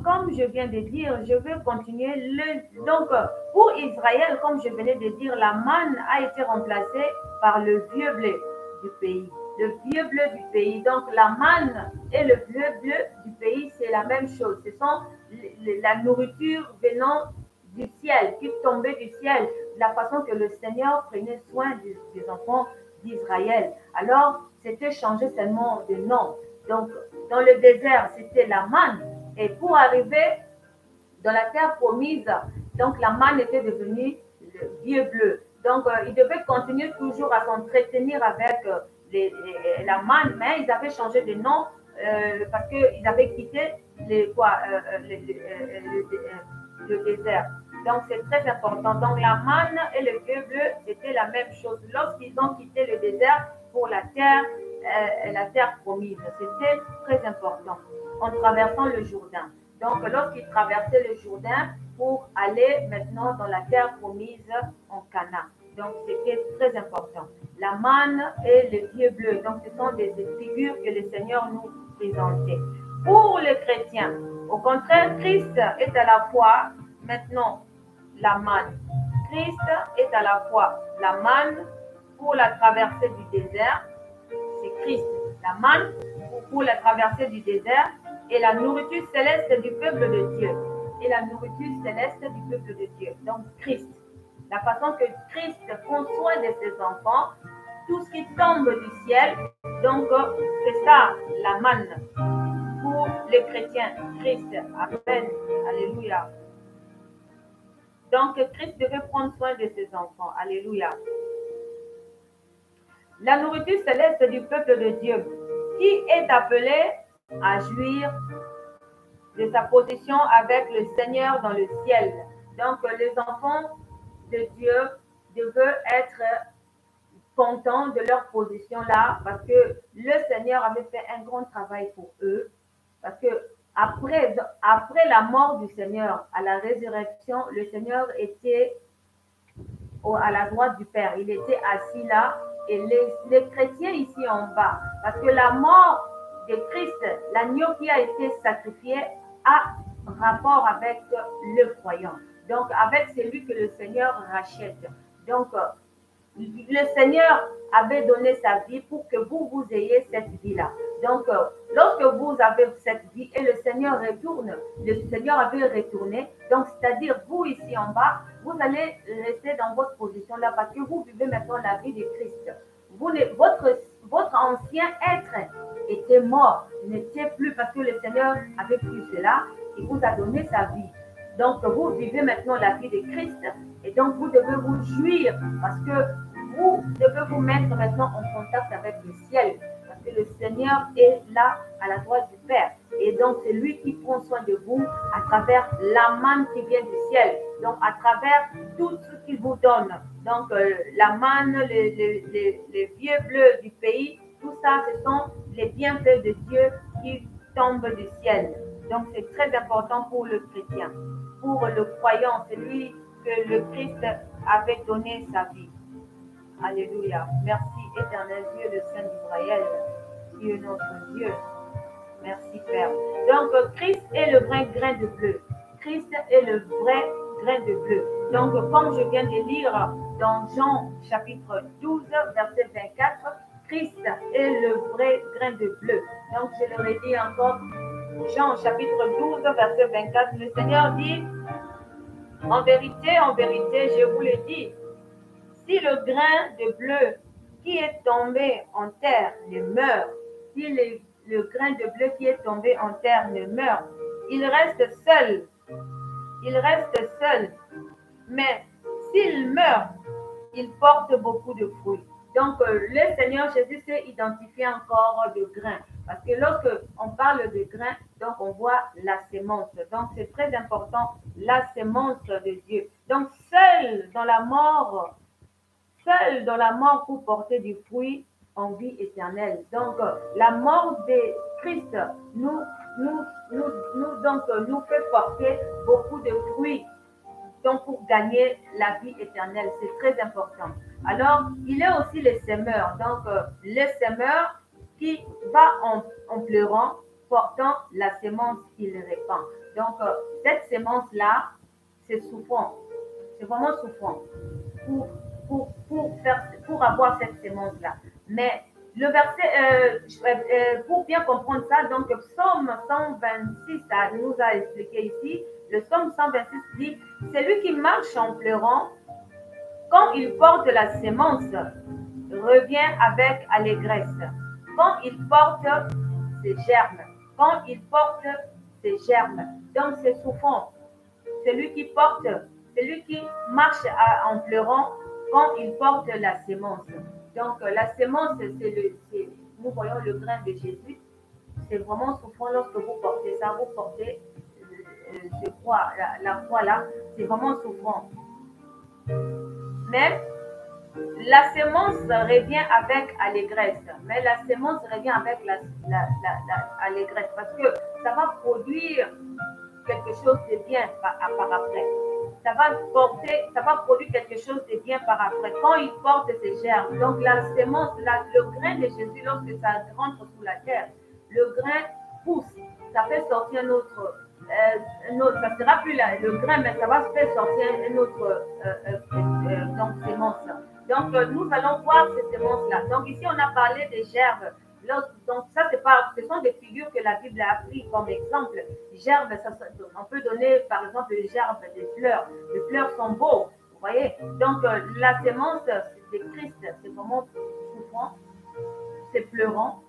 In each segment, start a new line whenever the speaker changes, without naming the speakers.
comme je viens de dire, je vais continuer. Donc, pour Israël, comme je venais de dire, la manne a été remplacée par le vieux blé du pays. Le vieux bleu du pays. Donc, la manne et le vieux bleu du pays, c'est la même chose. Ce sont la nourriture venant du ciel, qui tombait du ciel, la façon que le Seigneur prenait soin des enfants d'Israël. Alors, c'était changé seulement de nom. Donc, dans le désert, c'était la manne. Et pour arriver dans la terre promise, donc la manne était devenue le vieux bleu. Donc, ils devaient continuer toujours à s'entretenir avec la manne, mais ils avaient changé de nom parce qu'ils avaient quitté le désert. Donc, c'est très important. Donc, la manne et le vieux bleu, c'était la même chose. Lorsqu'ils ont quitté le désert pour la terre promise, c'était très important en traversant le Jourdain. Donc, lorsqu'ils traversaient le Jourdain pour aller maintenant dans la terre promise en Canaan. Donc, c'était très important. La manne et le vieux bleu. Donc, ce sont des figures que le Seigneur nous présentait. Pour les chrétiens, au contraire, Christ est à la fois maintenant la manne. Christ est à la fois la manne pour la traversée du désert. C'est Christ. La manne pour la traversée du désert et la nourriture céleste du peuple de Dieu. Et la nourriture céleste du peuple de Dieu. Donc, Christ. La façon que Christ prend soin de ses enfants, tout ce qui tombe du ciel, donc c'est ça la manne pour les chrétiens. Christ. Amen. Alléluia. Donc, Christ devait prendre soin de ses enfants. Alléluia. La nourriture céleste du peuple de Dieu, qui est appelé à jouir de sa position avec le Seigneur dans le ciel. Donc, les enfants de Dieu devaient être contents de leur position là parce que le Seigneur avait fait un grand travail pour eux. Parce que après la mort du Seigneur, à la résurrection, le Seigneur était à la droite du Père. Il était assis là. Et les chrétiens ici en bas, parce que la mort de Christ, l'agneau qui a été sacrifié, a rapport avec le croyant. Donc, avec celui que le Seigneur rachète. Donc, le Seigneur avait donné sa vie pour que vous ayez cette vie-là. Donc, lorsque vous avez cette vie et le Seigneur retourne, le Seigneur avait retourné, donc c'est-à-dire vous ici en bas, vous allez rester dans votre position-là parce que vous vivez maintenant la vie de Christ. Votre ancien être était mort, n'était plus parce que le Seigneur avait pris cela et vous a donné sa vie. Donc, vous vivez maintenant la vie de Christ et donc vous devez vous jouir parce que vous devez vous mettre maintenant en contact avec le ciel parce que le Seigneur est là à la droite du Père. Et donc, c'est lui qui prend soin de vous à travers la manne qui vient du ciel. Donc, à travers tout ce qu'il vous donne. Donc, la manne, les vieux bleus du pays, tout ça, ce sont les bienfaits de Dieu qui tombent du ciel. Donc, c'est très important pour le chrétien. Pour le croyant, c'est lui que le Christ avait donné sa vie. Alléluia. Merci, éternel Dieu, le Saint d'Israël, qui est notre Dieu. Merci, Père. Donc, Christ est le vrai grain de bleu. Christ est le vrai grain de bleu. Donc, comme je viens de lire dans Jean chapitre 12, verset 24, Christ est le vrai grain de bleu. Donc, je le redis encore, Jean chapitre 12, verset 24, le Seigneur dit, en vérité, je vous le dis, si le grain de bleu qui est tombé en terre ne meurt, si le grain de bleu qui est tombé en terre ne meurt, il reste seul. Il reste seul. Mais s'il meurt, il porte beaucoup de fruits. Donc, le Seigneur Jésus s'est identifié encore de grain. Parce que lorsque on parle de grain, donc on voit la sémence. Donc, c'est très important, la sémence de Dieu. Donc, seul dans la mort pour porter du fruit en vie éternelle. Donc, la mort de Christ nous fait porter beaucoup de fruits. Donc, pour gagner la vie éternelle, c'est très important. Alors, il est aussi le semeur. Donc, le semeur qui va en pleurant portant la sémence qu'il répand. Donc, cette sémence-là, c'est souffrant. C'est vraiment souffrant pour avoir cette sémence-là. Mais le verset, pour bien comprendre ça, donc Psaume 126, ça nous a expliqué ici, le Psaume 126 dit, c'est lui qui marche en pleurant, quand il porte la sémence, revient avec allégresse. Quand il porte ses germes, quand il porte ses germes, donc c'est souffrant. C'est lui qui porte, c'est lui qui marche en pleurant quand il porte la sémence. Donc la sémence, nous voyons le grain de Jésus. C'est vraiment souffrant lorsque vous portez ça, vous portez ce croix, la croix là, c'est vraiment souffrant. Mais la sémence revient avec allégresse. Mais la sémence revient avec allégresse parce que ça va produire quelque chose de bien par après. Ça va produire quelque chose de bien par après. Quand il porte ses germes, donc la sémence, le grain de Jésus, lorsque ça rentre sous la terre, le grain pousse, ça fait sortir un autre, ça ne sera plus le grain, mais ça va faire sortir une autre donc, sémence. Donc, nous allons voir ces sémences-là. Donc, ici, on a parlé des gerbes. Donc, ça, ce sont des figures que la Bible a pris comme exemple. Gerbes, on peut donner, par exemple, les gerbes des fleurs. Les fleurs sont beaux, vous voyez. Donc, la sémence de Christ, c'est vraiment souffrant, c'est pleurant.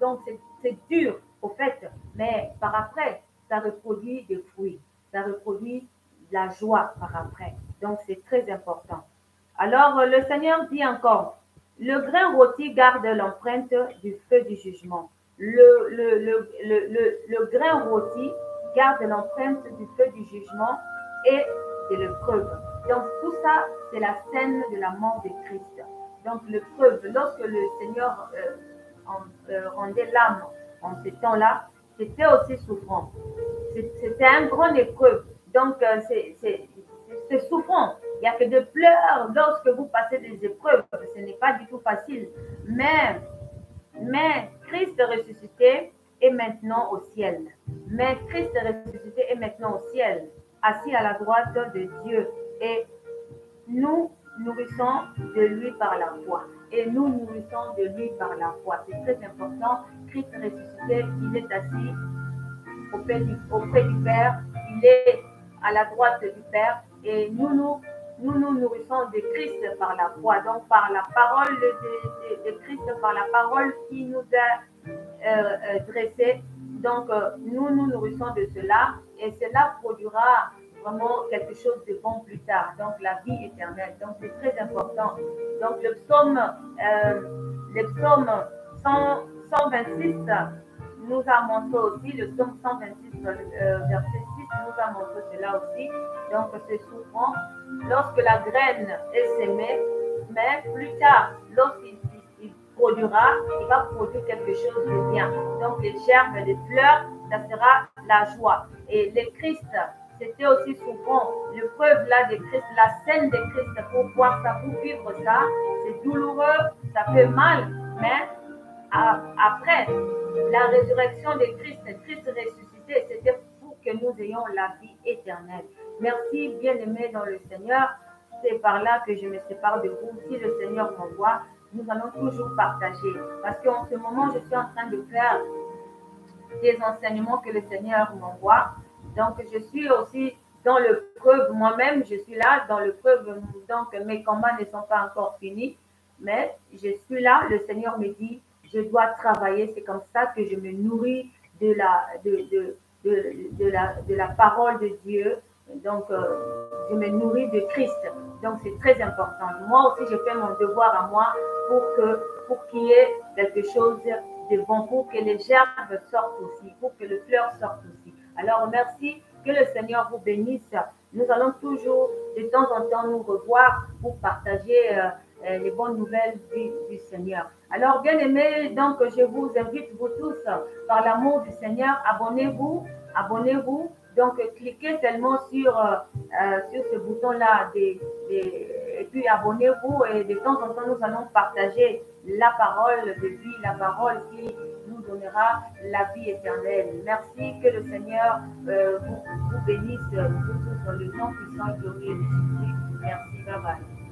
Donc, c'est dur, au fait. Mais par après, ça reproduit des fruits. Ça reproduit de la joie par après. Donc, c'est très important. Alors, le Seigneur dit encore, le grain rôti garde l'empreinte du feu du jugement. Le grain rôti garde l'empreinte du feu du jugement et de l'épreuve. Donc, tout ça, c'est la scène de la mort de Christ. Donc, l'épreuve, lorsque le Seigneur rendait l'âme en ce temps-là, c'était aussi souffrant. C'était un grand épreuve. Donc, c'est souffrant. Il n'y a que de pleurs lorsque vous passez des épreuves. Ce n'est pas du tout facile. Mais Christ ressuscité est maintenant au ciel. Mais Christ ressuscité est maintenant au ciel, assis à la droite de Dieu. Et nous nourrissons de lui par la foi. Et nous nourrissons de lui par la foi. C'est très important. Christ ressuscité, il est assis auprès du Père. Il est à la droite du Père. Et nous nourrissons de Christ par la foi. Donc, par la parole de Christ, par la parole qui nous a dressés. Donc, nous nourrissons de cela. Et cela produira vraiment quelque chose de bon plus tard, donc la vie éternelle. Donc c'est très important. Donc le psaume 126 nous a montré aussi, le psaume 126 verset 6 nous a montré cela aussi. Donc c'est souffrant lorsque la graine est sémée, mais plus tard, lorsqu'il produira, il va produire quelque chose de bien. Donc les germes, les fleurs, ça sera la joie. Et le Christ, c'était aussi souffrant. L'épreuve là de Christ, la scène de Christ, pour voir ça, pour vivre ça, c'est douloureux, ça fait mal, mais après la résurrection de Christ, Christ ressuscité, c'était pour que nous ayons la vie éternelle. Merci, bien-aimés dans le Seigneur. C'est par là que je me sépare de vous. Si le Seigneur m'envoie, nous allons toujours partager. Parce qu'en ce moment, je suis en train de faire des enseignements que le Seigneur m'envoie. Donc, je suis aussi dans l'épreuve moi-même. Je suis là dans l'épreuve. Donc, mes combats ne sont pas encore finis. Mais je suis là. Le Seigneur me dit, je dois travailler. C'est comme ça que je me nourris de la parole de Dieu. Donc, je me nourris de Christ. Donc, c'est très important. Moi aussi, je fais mon devoir à moi pour qu'il y ait quelque chose de bon, pour que les gerbes sortent aussi, pour que les fleurs sortent aussi. Alors, merci, que le Seigneur vous bénisse. Nous allons toujours, de temps en temps, nous revoir pour partager les bonnes nouvelles du Seigneur. Alors, bien aimés, donc, je vous invite, vous tous, par l'amour du Seigneur, abonnez-vous. Donc, cliquez seulement sur ce bouton-là et puis abonnez-vous. Et de temps en temps, nous allons partager la parole de vie, la parole qui nous donnera la vie éternelle. Merci, que le Seigneur vous bénisse vous tous dans le nom puissant et glorieux de Jésus. Merci, bye bye.